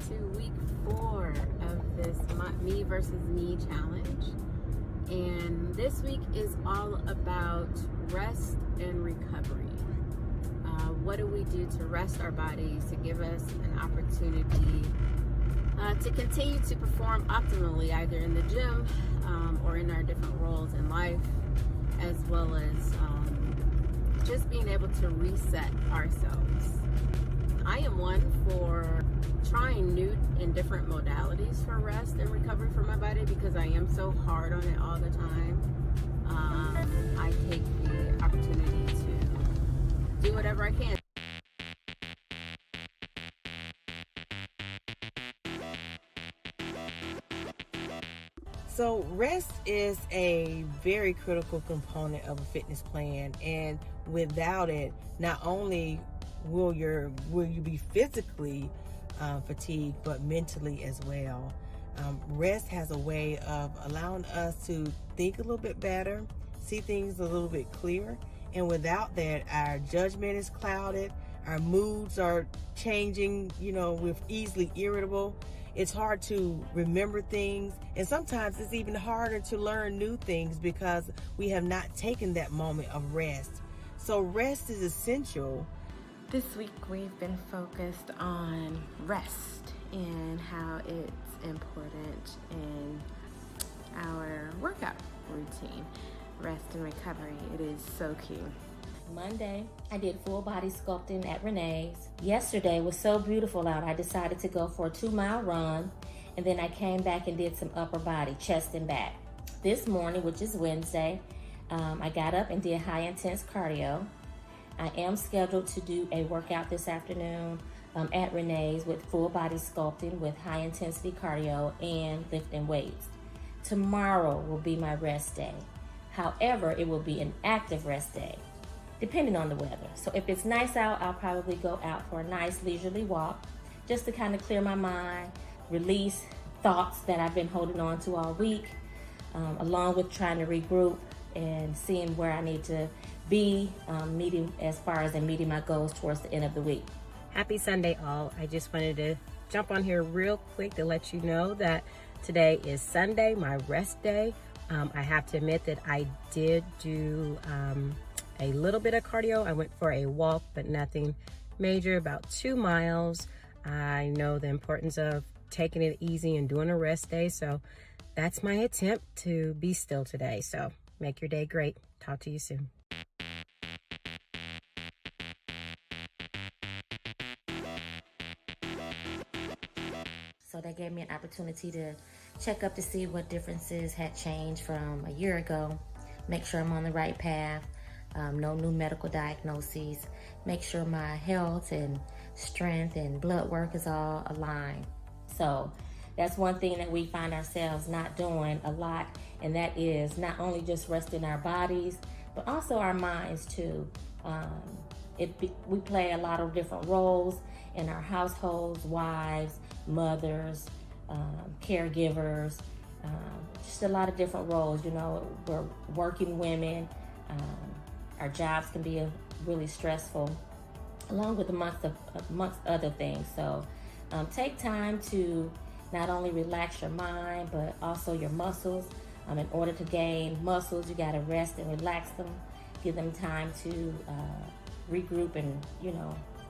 to week 4 of this Me versus Me challenge. And this week is all about rest and recovery. What do we do to rest our bodies, to give us an opportunity to continue to perform optimally, either in the gym or in our different roles in life, as well as just being able to reset ourselves. I am one for trying new and different modalities for rest and recovery for my body because I am so hard on it all the time. I take the opportunity to do whatever I can. So rest is a very critical component of a fitness plan, and without it, not only will you be physically fatigued, but mentally as well. Rest has a way of allowing us to think a little bit better, see things a little bit clearer, and without that, our judgment is clouded, our moods are changing, we're easily irritable. It's hard to remember things, and sometimes it's even harder to learn new things because we have not taken that moment of rest. So rest is essential. This week we've been focused on rest and how it's important in our workout routine. Rest and recovery, it is so key. Monday, I did full body sculpting at Renee's. Yesterday was so beautiful out, I decided to go for a 2-mile run, and then I came back and did some upper body, chest and back. This morning, which is Wednesday, I got up and did high intense cardio. I am scheduled to do a workout this afternoon at Renee's with full body sculpting with high intensity cardio and lifting weights. Tomorrow will be my rest day. However, it will be an active rest day, depending on the weather. So if it's nice out, I'll probably go out for a nice leisurely walk just to kind of clear my mind, release thoughts that I've been holding on to all week, along with trying to regroup and seeing where I need to be meeting my goals towards the end of the week. Happy Sunday all. I just wanted to jump on here real quick to let you know that today is Sunday, my rest day. I have to admit that I did do a little bit of cardio. I went for a walk, but nothing major, about 2 miles. I know the importance of taking it easy and doing a rest day, so that's my attempt to be still today. So make your day great. Talk to you soon. So that gave me an opportunity to check up to see what differences had changed from a year ago, make sure I'm on the right path, no new medical diagnoses, make sure my health and strength and blood work is all aligned. So that's one thing that we find ourselves not doing a lot, and that is not only just resting our bodies, but also our minds too. We play a lot of different roles in our households, wives, mothers, caregivers, just a lot of different roles. We're working women. Our jobs can be really stressful, along with amongst other things. So take time to not only relax your mind, but also your muscles. In order to gain muscles, you gotta rest and relax them, give them time to regroup and,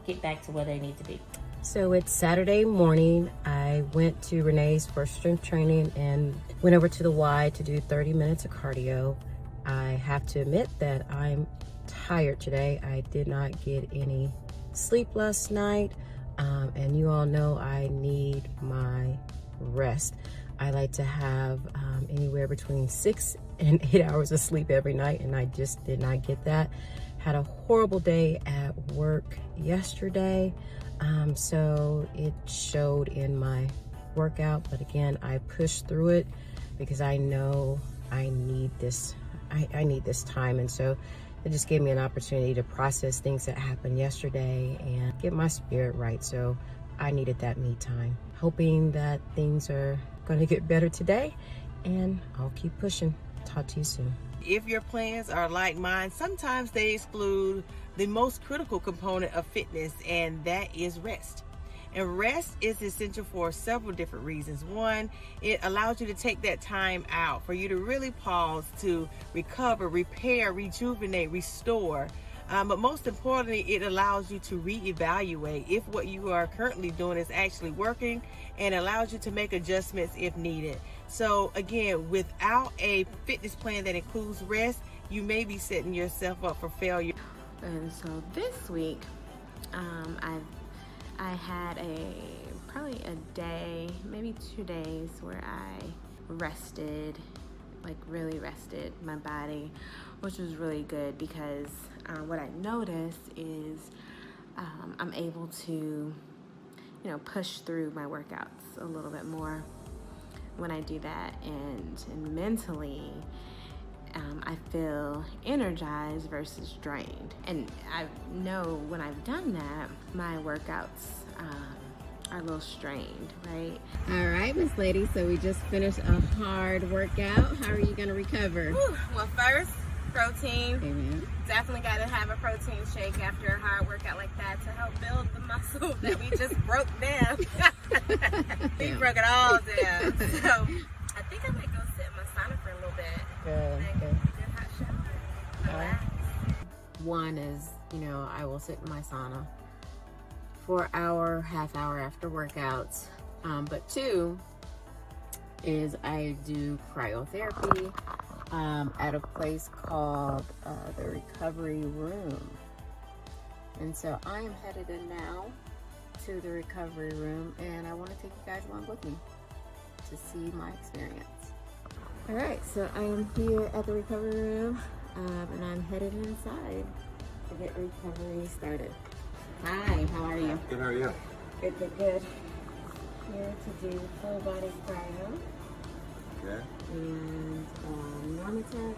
get back to where they need to be. So it's Saturday morning. I went to Renee's for strength training and went over to the Y to do 30 minutes of cardio. I have to admit that I'm tired today. I did not get any sleep last night, and you all know I need my rest. I like to have anywhere between 6 and 8 hours of sleep every night, and I just did not get that. Had a horrible day at work yesterday, so it showed in my workout, but again, I pushed through it because I know I need this. I need this time, and so it just gave me an opportunity to process things that happened yesterday and get my spirit right. So I needed that me time. Hoping that things are going to get better today, and I'll keep pushing. Talk to you soon. If your plans are like mine, sometimes they exclude the most critical component of fitness, and that is rest. And rest is essential for several different reasons. One, it allows you to take that time out for you to really pause, to recover, repair, rejuvenate, restore. But most importantly, it allows you to reevaluate if what you are currently doing is actually working, and allows you to make adjustments if needed. So again, without a fitness plan that includes rest, you may be setting yourself up for failure. And so this week, I had probably a day, maybe 2 days where I rested, like really rested my body, which was really good because what I noticed is I'm able to, push through my workouts a little bit more when I do that, and mentally, I feel energized versus drained. And I know when I've done that, my workouts are a little strained, right? All right, Miss Lady, so we just finished a hard workout. How are you gonna recover? Well, first, protein. Amen. Definitely got to have a protein shake after a hard workout like that to help build the muscle that we just broke down. We broke it all down. So I think I might go sit in my sauna for a little bit. Good. Good hot shower. Relax. One is, I will sit in my sauna for an hour, half hour after workouts. But two is I do cryotherapy at a place called the Recovery Room. And so I am headed in now to the Recovery Room, and I want to take you guys along with me to see my experience. All right, so I am here at the Recovery Room, and I'm headed inside to get recovery started. Hi, how are you? Good, how are you? Good, good, good. Here to do full body cryo Okay. and Normatec,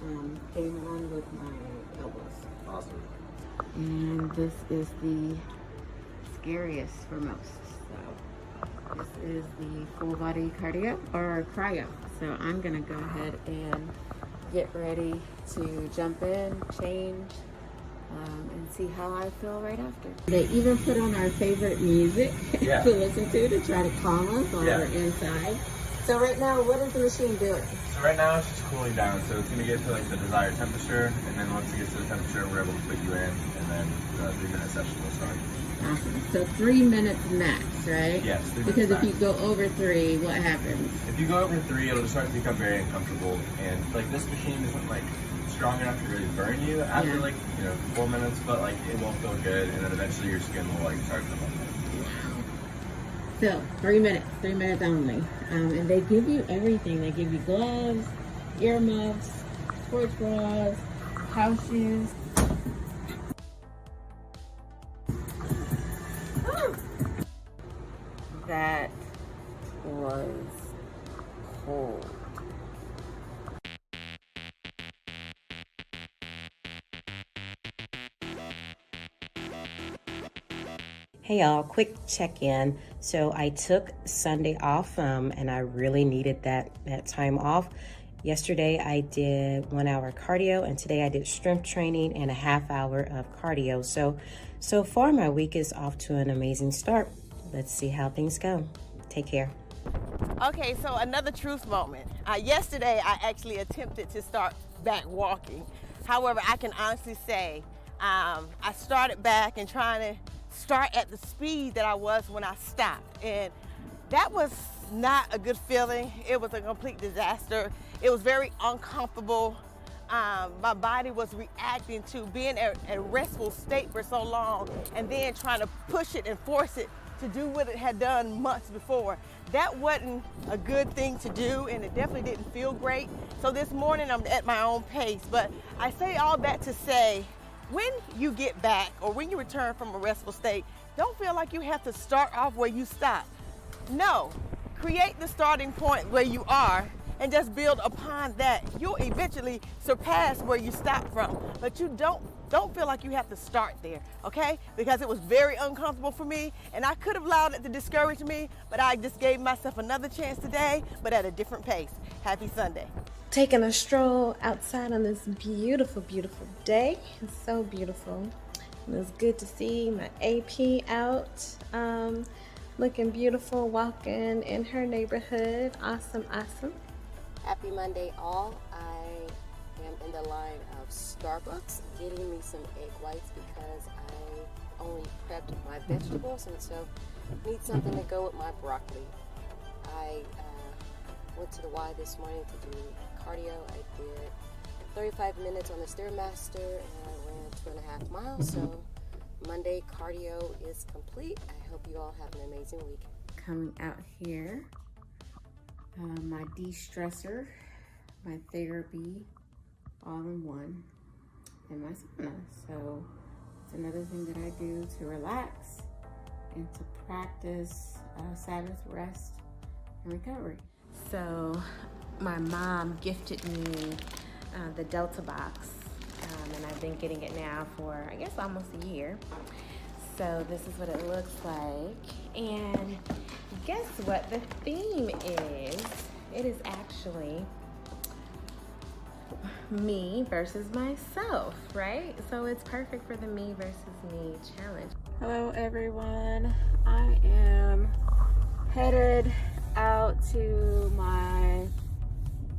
and came on with my elbows. Awesome. And this is the scariest for most. So this is the full body cardio or cryo. So I'm gonna go ahead and get ready to jump in, change, and see how I feel right after. They even put on our favorite music Yeah. to listen to try to calm us while Yeah. we're inside. So right now, what is the machine doing? So right now it's just cooling down, so it's gonna get to like the desired temperature, and then once it gets to the temperature, we're able to put you in, and then the 3-minute session will start. Awesome. So 3 minutes max, right? Yes, 3 minutes Because if max. you go over 3, what happens? If you go over 3, it'll just start to become very uncomfortable, and like this machine isn't like strong enough to really burn you after Yeah. like 4 minutes, but like it won't feel good, and then eventually your skin will like start to melt. So 3 minutes only. And they give you everything. They give you gloves, earmuffs, sports bras, house shoes. That was cold. Hey y'all, quick check-in. So I took Sunday off and I really needed that time off. Yesterday I did 1 hour cardio, and today I did strength training and a half hour of cardio. So far my week is off to an amazing start. Let's see how things go. Take care. Okay, so another truth moment. Yesterday, I actually attempted to start back walking. However, I can honestly say I started back and trying to start at the speed that I was when I stopped. And that was not a good feeling. It was a complete disaster. It was very uncomfortable. My body was reacting to being in a restful state for so long and then trying to push it and force it to do what it had done months before. That wasn't a good thing to do, and it definitely didn't feel great. So this morning I'm at my own pace, but I say all that to say, when you get back or when you return from a restful state, don't feel like you have to start off where you stopped. No, create the starting point where you are and just build upon that. You'll eventually surpass where you stopped from, but you don't feel like you have to start there, okay? Because it was very uncomfortable for me, and I could have allowed it to discourage me, but I just gave myself another chance today, but at a different pace. Happy Sunday. Taking a stroll outside on this beautiful, beautiful day. It's so beautiful. It was good to see my AP out, looking beautiful, walking in her neighborhood. Awesome, awesome. Happy Monday all. I am in the line of Starbucks getting me some egg whites because I only prepped my vegetables and so need something to go with my broccoli. I went to the Y this morning to do cardio. I did 35 minutes on the Stairmaster and I ran 2.5 miles. So Monday cardio is complete. I hope you all have an amazing week. Coming out here, my de-stressor, my therapy, all in one, and my sauna. So it's another thing that I do to relax and to practice Sabbath rest and recovery. So my mom gifted me the Delta box, and I've been getting it now for, I guess, almost a year. So this is what it looks like, and guess what the theme is? It is actually me versus myself, right? So it's perfect for the me versus me challenge. Hello everyone, I am headed out to my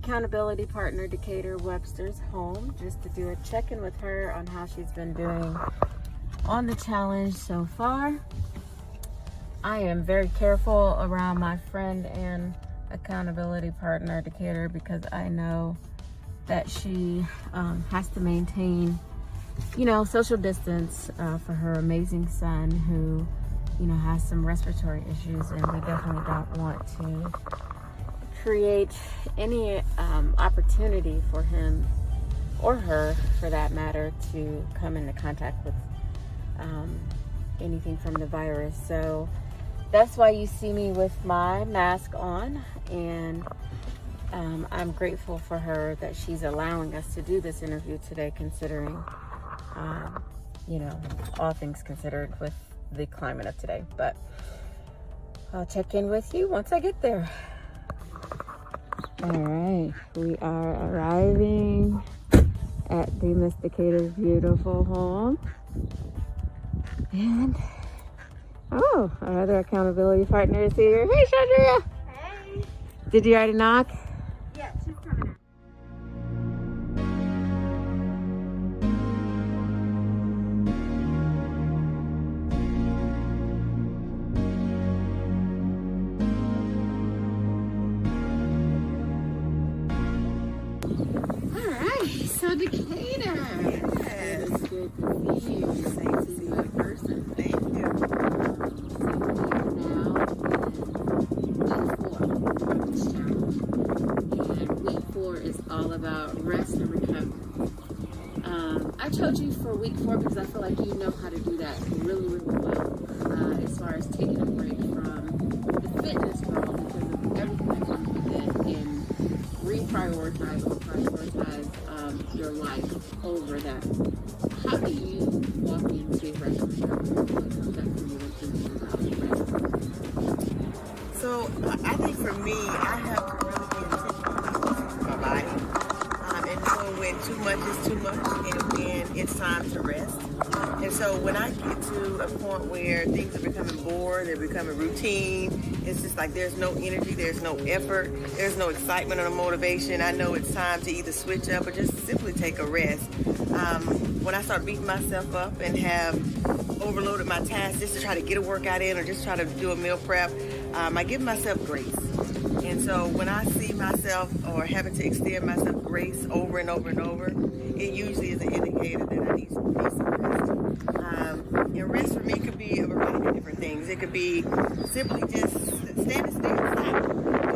accountability partner Decatur Webster's home just to do a check-in with her on how she's been doing on the challenge so far. I am very careful around my friend and accountability partner Decatur because I know that she has to maintain, you know, social distance for her amazing son who, you know, has some respiratory issues, and we definitely don't want to create any opportunity for him or her, for that matter, to come into contact with anything from the virus. So that's why you see me with my mask on, and I'm grateful for her that she's allowing us to do this interview today, considering, you know, all things considered with the climate of today. But I'll check in with you once I get there. All right, we are arriving at the Miss Decatur's beautiful home. And, oh, our other accountability partner is here. Hey, Chandria. Hey. Did you already knock? Yeah, she's coming out. All right, so Decatur. It is good to see you. Same to see you in person. Thank you. Week 4 is all about rest and recovery. I chose you for week 4 because I feel like you know how to do that really, really well, as far as taking a break from the fitness world because of everything that comes with it, and reprioritize or prioritize your life over that. How do you walk into rest and recovery? What comes up for you when thinking about rest? So I think for me, I have to really be intentional with my body. And so when too much is too much and when it's time to rest. And so when I get to a point where things are becoming bored, they're becoming routine, it's just like there's no energy, there's no effort, there's no excitement or motivation. I know it's time to either switch up or just simply take a rest. When I start beating myself up and have overloaded my tasks just to try to get a workout in or just try to do a meal prep, I give myself grace. And so when I see myself or having to extend myself grace over and over and over, it usually is an indicator that I need some rest. And rest for me could be a variety of different things. It could be simply just standing still,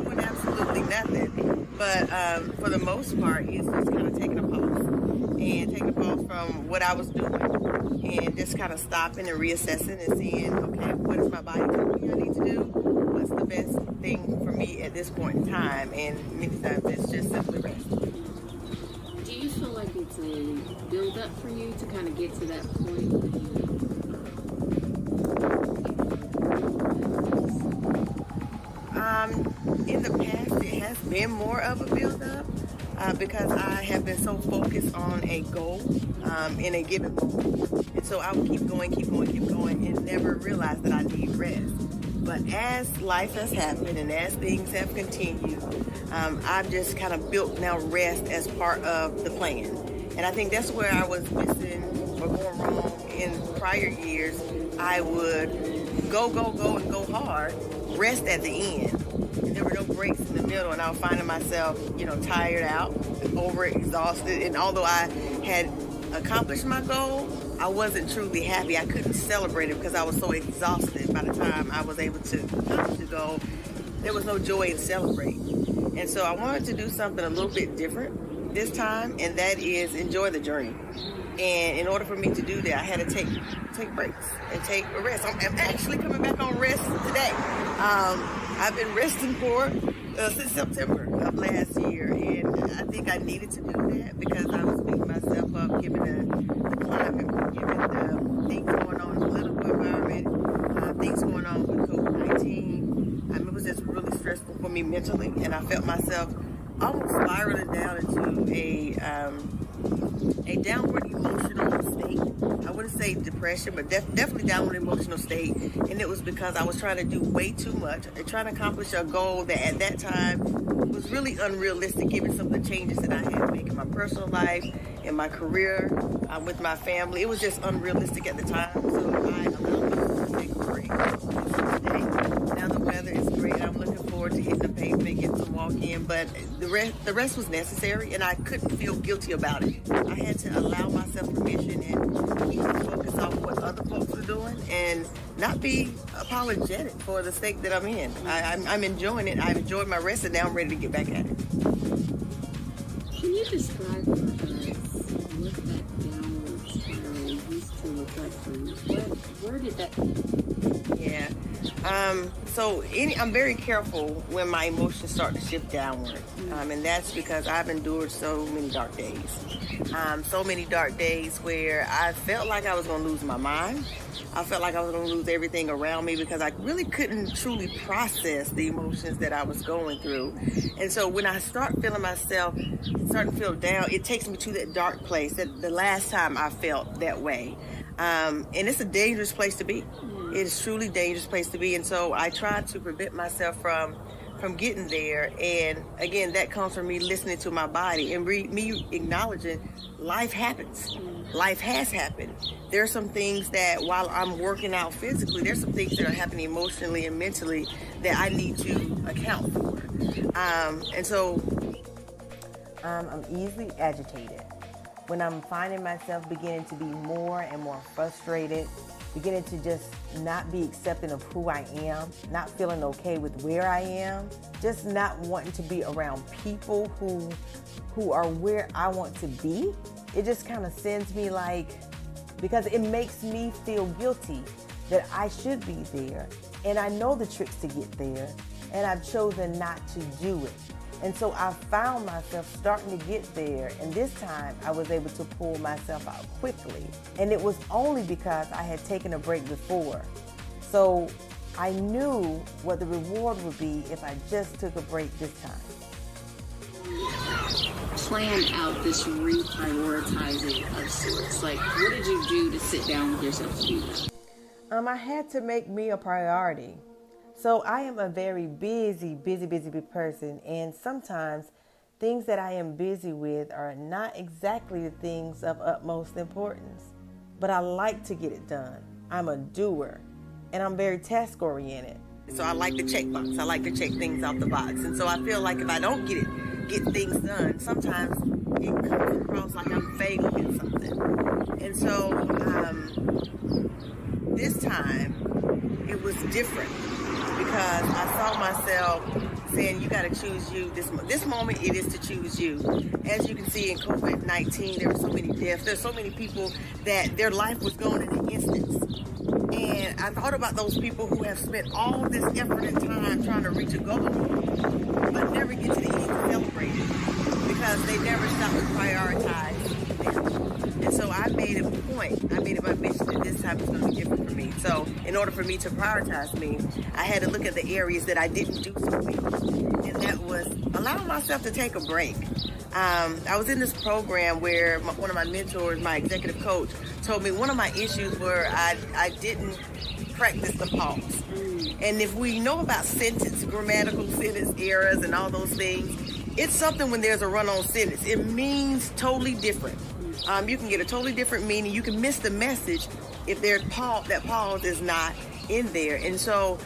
doing absolutely nothing. But for the most part, it's just kind of taking a pause. And taking a pause from what I was doing and just kind of stopping and reassessing and seeing, okay, what is my body telling me I need to do? What's the best thing for me at this point in time? And many times it's just simply rest. Do you feel like it's a build up for you to kind of get to that point? In the past, it has been more of a build up because I have been so focused on a goal in a given moment. And so I would keep going, and never realize that I need rest. But as life has happened and as things have continued, I've just kind of built now rest as part of the plan. And I think that's where I was missing or going wrong in prior years. I would go, and go hard, rest at the end. And there were no breaks in the middle, and I was finding myself, tired out, overexhausted. And although I had accomplished my goal, I wasn't truly happy. I couldn't celebrate it because I was so exhausted by the time I was able to accomplish the goal. There was no joy in celebrating. And so I wanted to do something a little bit different this time, and that is enjoy the journey. And in order for me to do that, I had to take breaks and take a rest. I'm actually coming back on rest today. I've been resting since September of last year, and I think I needed to do that because I was beating myself up, given the climate, given the things going on in the political environment, things going on with COVID-19. It was just really stressful for me mentally, and I felt myself almost spiraling down into a downward emotional state. I wouldn't say depression, but definitely downward emotional state. And it was because I was trying to do way too much and trying to accomplish a goal that at that time was really unrealistic, given some of the changes that I had to make in my personal life, in my career, with my family. It was just unrealistic at the time. So I allowed myself to take a break. Today, now the weather is great. I'm looking forward to hitting the pavement, getting some walk in, but the rest was necessary, and I couldn't feel guilty about it. I had to allow myself permission and keep the focus off what other folks are doing and not be apologetic for the state that I'm in. I'm enjoying it. I've enjoyed my rest, and now I'm ready to get back at it. Can you describe for us what that downward spiral used to look like for you? Where did that come from? Yeah. I'm very careful when my emotions start to shift downward. And that's because I've endured so many dark days. So many dark days where I felt like I was going to lose my mind. I felt like I was going to lose everything around me because I really couldn't truly process the emotions that I was going through. And so when I start feeling myself starting to feel down, it takes me to that dark place, that the last time I felt that way. And it's a dangerous place to be. It is truly a dangerous place to be. And so I try to prevent myself from getting there. And again, that comes from me listening to my body and me acknowledging life happens. Life has happened. There are some things that while I'm working out physically, there's some things that are happening emotionally and mentally that I need to account for. And so I'm easily agitated. When I'm finding myself beginning to be more and more frustrated, beginning to just not be accepting of who I am, not feeling okay with where I am, just not wanting to be around people who are where I want to be, it just kind of sends me because it makes me feel guilty that I should be there. And I know the tricks to get there, and I've chosen not to do it. And so I found myself starting to get there, and this time I was able to pull myself out quickly. And it was only because I had taken a break before. So I knew what the reward would be if I just took a break this time. Plan out this reprioritizing of sorts. What did you do to sit down with yourself to do that? I had to make me a priority. So I am a very busy person, and sometimes things that I am busy with are not exactly the things of utmost importance, but I like to get it done. I'm a doer, and I'm very task oriented. So I like the check box. I like to check things off the box. And so I feel like if I don't get things done, sometimes it comes across like I'm failing at something. And so this time it was different, because I saw myself saying, you got to choose you. This moment, it is to choose you. As you can see in COVID-19, there were so many deaths. There's so many people that their life was gone in an instant. And I thought about those people who have spent all this effort and time trying to reach a goal, but never get to the end to celebrate it because they never stopped to prioritize them. And so I made it my mission that this time is going to be different for me. So in order for me to prioritize me, I had to look at the areas that I didn't do so well. And that was allowing myself to take a break. I was in this program where one of my mentors, my executive coach, told me one of my issues were I didn't practice the pause. And if we know about grammatical sentence errors and all those things, it's something when there's a run-on sentence. It means totally different. You can get a totally different meaning. You can miss the message if that pause is not in there. And so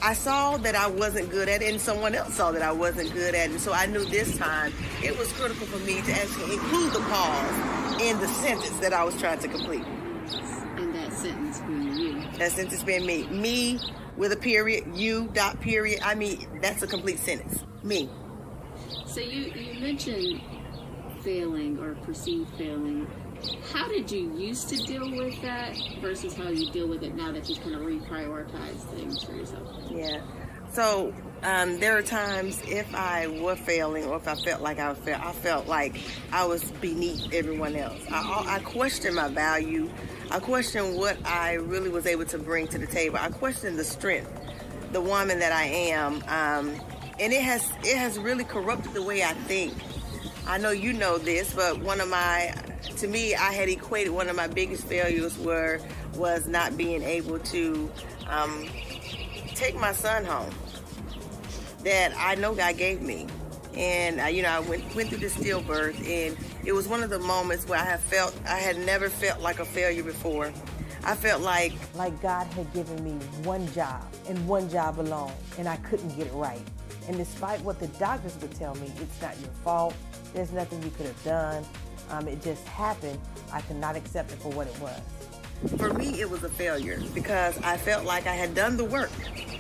I saw that I wasn't good at it, and someone else saw that I wasn't good at it. And so I knew this time it was critical for me to actually include the pause in the sentence that I was trying to complete. And that sentence being you. That sentence being me. Me with a period, you, dot, period. I mean, that's a complete sentence. Me. So you mentioned failing or perceived failing. How did you used to deal with that versus how you deal with it now that you've kind of reprioritized things for yourself? Yeah. So there are times if I were failing or if I felt like I felt like I was beneath everyone else. I questioned my value. I questioned what I really was able to bring to the table. I questioned the strength, the woman that I am. And it has really corrupted the way I think. I know you know this, but to me, I had equated one of my biggest failures was not being able to take my son home that I know God gave me. And I went through this stillbirth, and it was one of the moments where I had never felt like a failure before. I felt like God had given me one job and one job alone, and I couldn't get it right. And despite what the doctors would tell me, it's not your fault. There's nothing you could have done. It just happened. I could not accept it for what it was. For me, it was a failure because I felt like I had done the work.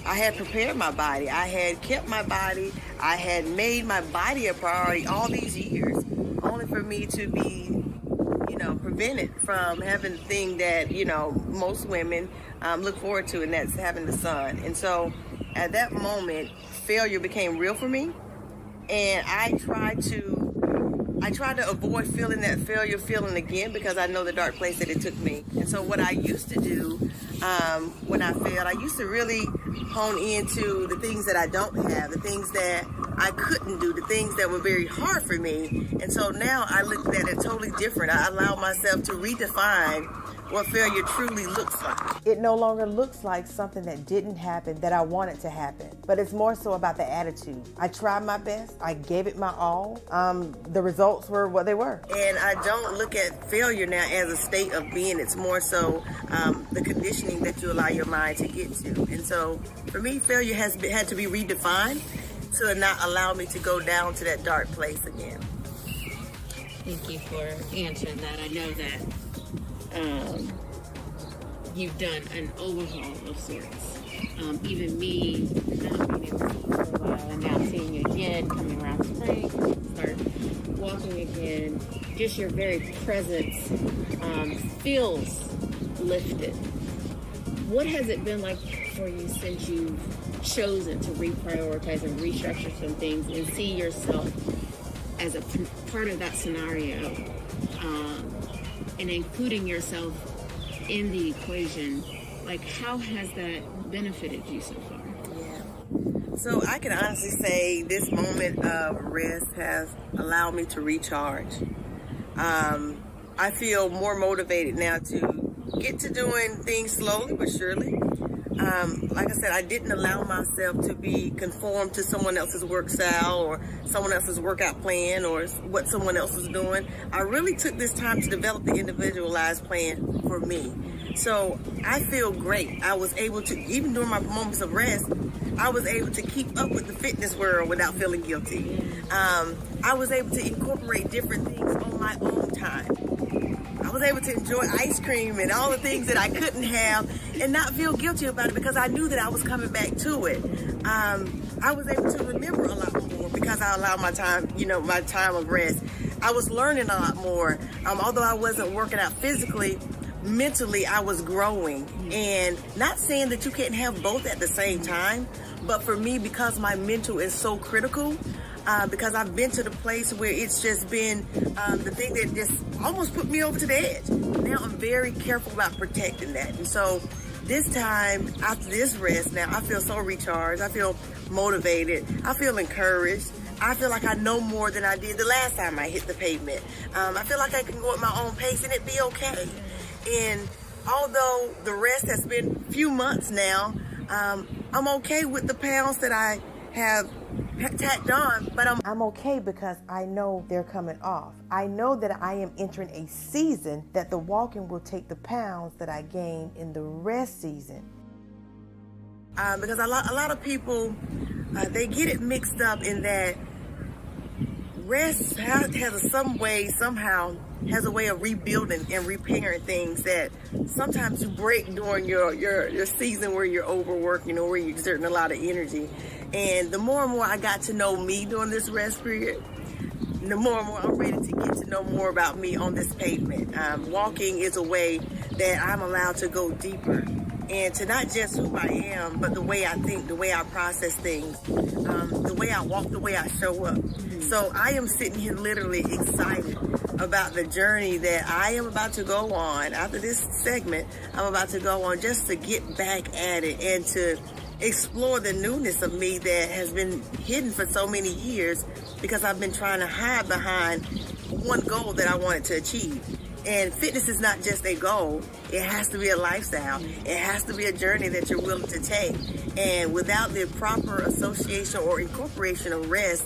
I had prepared my body. I had kept my body. I had made my body a priority all these years, only for me to be, prevented from having the thing that, most women look forward to, and that's having the son. And so at that moment, failure became real for me. And I tried to avoid feeling that failure feeling again because I know the dark place that it took me. And so what I used to do when I failed, I used to really hone into the things that I don't have, the things that I couldn't do, the things that were very hard for me. And so now I look at it totally different. I allow myself to redefine what failure truly looks like. It no longer looks like something that didn't happen, that I wanted to happen, but it's more so about the attitude. I tried my best. I gave it my all. The results were what they were. And I don't look at failure now as a state of being. It's more so the conditioning that you allow your mind to get to. And so for me, failure had to be redefined to not allow me to go down to that dark place again. Thank you for answering that. I know that you've done an overhaul of sorts. Even me not being able to eat for a while and now seeing you again, coming around spring, start walking again, just your very presence feels lifted. What has it been like for you since you've chosen to reprioritize and restructure some things and see yourself as a part of that scenario? And including yourself in the equation, like how has that benefited you so far? Yeah. So I can honestly say this moment of rest has allowed me to recharge. I feel more motivated now to get to doing things slowly but surely. Like I said, I didn't allow myself to be conformed to someone else's work style or someone else's workout plan or what someone else is doing. I really took this time to develop the individualized plan for me. So I feel great. I was able to, even during my moments of rest, I was able to keep up with the fitness world without feeling guilty. I was able to incorporate different things on my own time. I was able to enjoy ice cream and all the things that I couldn't have and not feel guilty about it because I knew that I was coming back to it. I was able to remember a lot more because I allowed my time, my time of rest. I was learning a lot more. Although I wasn't working out physically, mentally I was growing. And not saying that you can't have both at the same time, but for me, because my mental is so critical, because I've been to the place where it's just been the thing that just almost put me over to the edge. Now I'm very careful about protecting that. And so this time, after this rest now, I feel so recharged. I feel motivated. I feel encouraged. I feel like I know more than I did the last time I hit the pavement. I feel like I can go at my own pace and it be okay. And although the rest has been a few months now, I'm okay with the pounds that I have tacked on, but I'm okay because I know they're coming off. I know that I am entering a season that the walking will take the pounds that I gained in the rest season. Because a lot of people, they get it mixed up in that rest somehow has a way of rebuilding and repairing things that sometimes you break during your season where you're overworking or where you're exerting a lot of energy. And the more and more I got to know me during this rest period, the more and more I'm ready to get to know more about me on this pavement. Walking is a way that I'm allowed to go deeper and to not just who I am, but the way I think, the way I process things, the way I walk, the way I show up. So I am sitting here literally excited about the journey that I am about to go on. After this segment, I'm about to go on just to get back at it and to explore the newness of me that has been hidden for so many years because I've been trying to hide behind one goal that I wanted to achieve. And fitness is not just a goal. It has to be a lifestyle. It has to be a journey that you're willing to take. And without the proper association or incorporation of rest,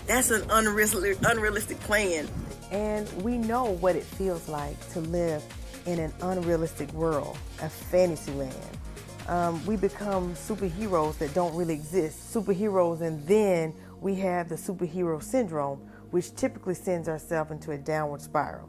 that's an unrealistic plan. And we know what it feels like to live in an unrealistic world, a fantasy land. We become superheroes that don't really exist. Superheroes, and then we have the superhero syndrome, which typically sends ourselves into a downward spiral.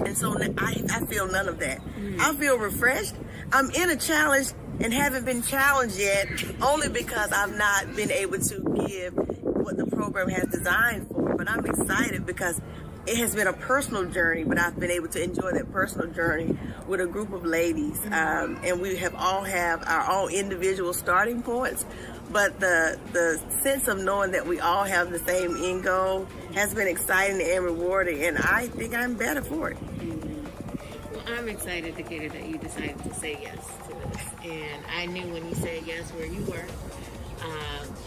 And so I feel none of that. I feel refreshed. I'm in a challenge and haven't been challenged yet, only because I've not been able to give what the program has designed for. But I'm excited because it has been a personal journey, but I've been able to enjoy that personal journey with a group of ladies. And we all have our own individual starting points. But the sense of knowing that we all have the same end goal has been exciting and rewarding, and I think I'm better for it. Well, I'm excited, Decatur, that you decided to say yes to this. And I knew when you said yes where you were.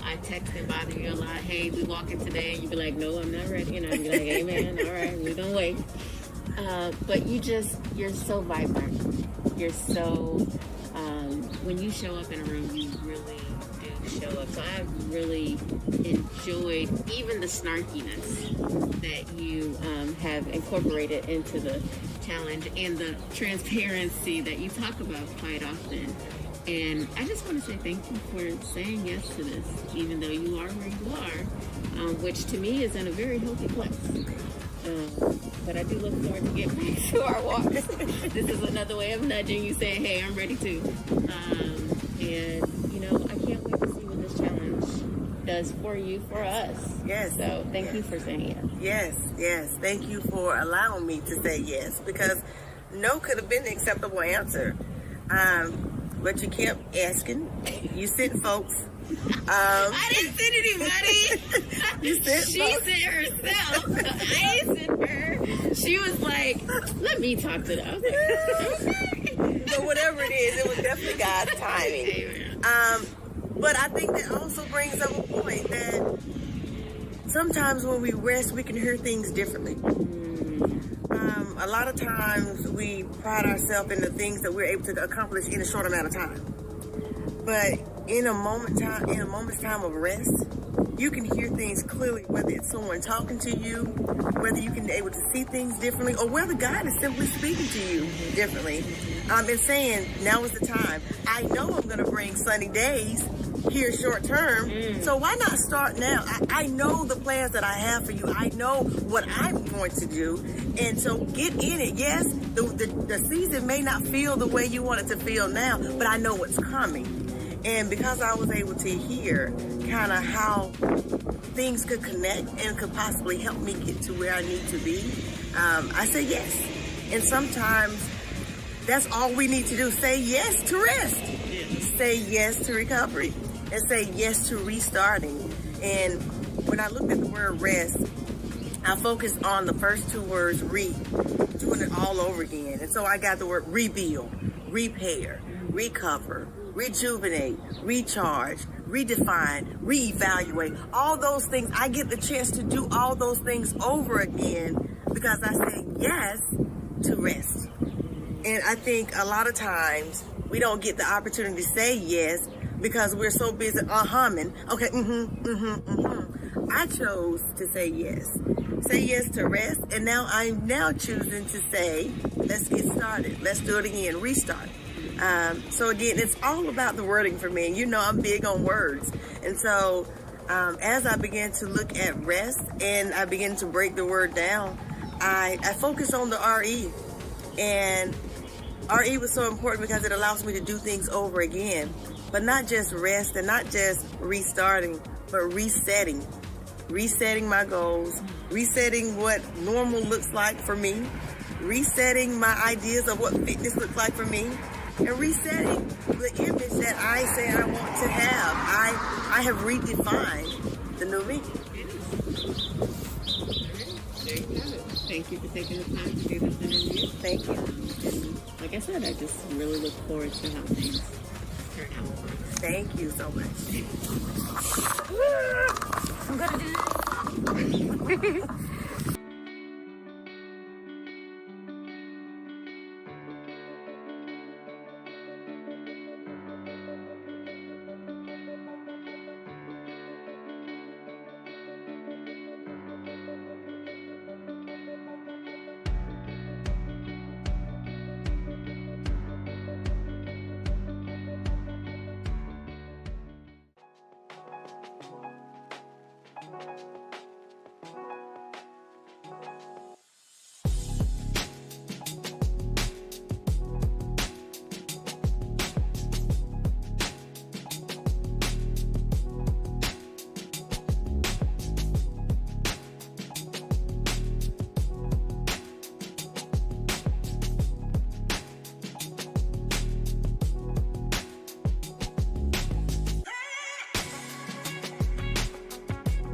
I text and bother you a lot. Hey, we walking today, and you'd be like, no, I'm not ready. And I'd be like, hey, man, all right, we're gonna wait. But you're so vibrant. You're so, when you show up in a room, you really do show up. So I've really enjoyed even the snarkiness that you have incorporated into the challenge and the transparency that you talk about quite often. And I just want to say thank you for saying yes to this, even though you are where you are, which to me is in a very healthy place. But I do look forward to getting back to our walks. This is another way of nudging you, saying, hey, I'm ready too. And, you know, I can't wait to see what this challenge does for you, for us. Yes. So thank you for saying yes. Yes. Thank you for allowing me to say yes, because no could have been the acceptable answer. But you kept asking. You sent folks. I didn't send anybody. You sent she folks. sent herself. I didn't send her. She was like, let me talk to them. I was like, okay. But whatever it is, it was definitely God's timing. But I think that also brings up a point that sometimes when we rest, we can hear things differently. A lot of times we pride ourselves in the things that we're able to accomplish in a short amount of time. But in a moment's time of rest, you can hear things clearly, whether it's someone talking to you, whether you can be able to see things differently, or whether God is simply speaking to you differently. And saying, now is the time. I know I'm going to bring sunny days here short term, so why not start now? I know the plans that I have for you. I know what I'm going to do, and so get in it. Yes, the season may not feel the way you want it to feel now, but I know what's coming. And because I was able to hear kind of how things could connect and could possibly help me get to where I need to be, I said yes. And sometimes that's all we need to do. Say yes to rest. Say yes to recovery. And say yes to restarting. And when I looked at the word rest, I focused on the first two words, doing it all over again. And so I got the word rebuild, repair, recover, rejuvenate, recharge, redefine, reevaluate, all those things. I get the chance to do all those things over again because I say yes to rest. And I think a lot of times we don't get the opportunity to say yes because we're so busy humming. Okay, I chose to say yes. Say yes to rest, and now I'm now choosing to say, let's get started. Let's do it again, restart. So again, it's all about the wording for me. And you know I'm big on words. And so as I began to look at rest and I began to break the word down, I focused on the RE. And RE was so important because it allows me to do things over again. But not just rest and not just restarting, but resetting. Resetting my goals, resetting what normal looks like for me, resetting my ideas of what fitness looks like for me, and resetting the image that I say I want to have. I have redefined the new me. There you have it. Thank you for taking the time to do this interview. Thank you. And like I said, I just really look forward to how things turn out. Thank you so much. I'm gonna do this.